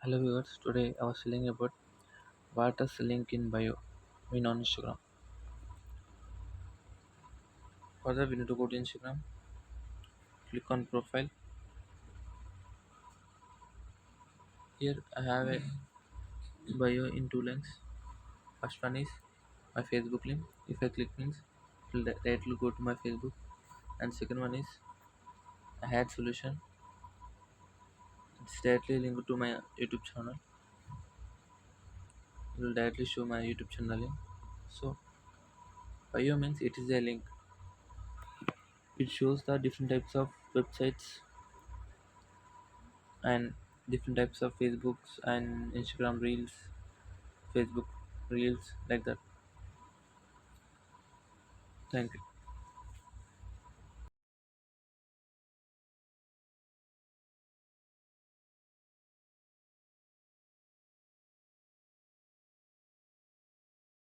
Hello viewers, today I was telling about what is link in bio mean on Instagram. For that we need to go to Instagram, click on profile. Here I have a bio in two links. First one is my Facebook link. If I click links, it will directly go to my Facebook. And second one is a had solution. It's directly linked to my YouTube channel. It will directly show my YouTube channel link. So bio means it is a link. It shows the different types of websites and different types of Facebooks and Instagram reels, Facebook reels like that. Thank you.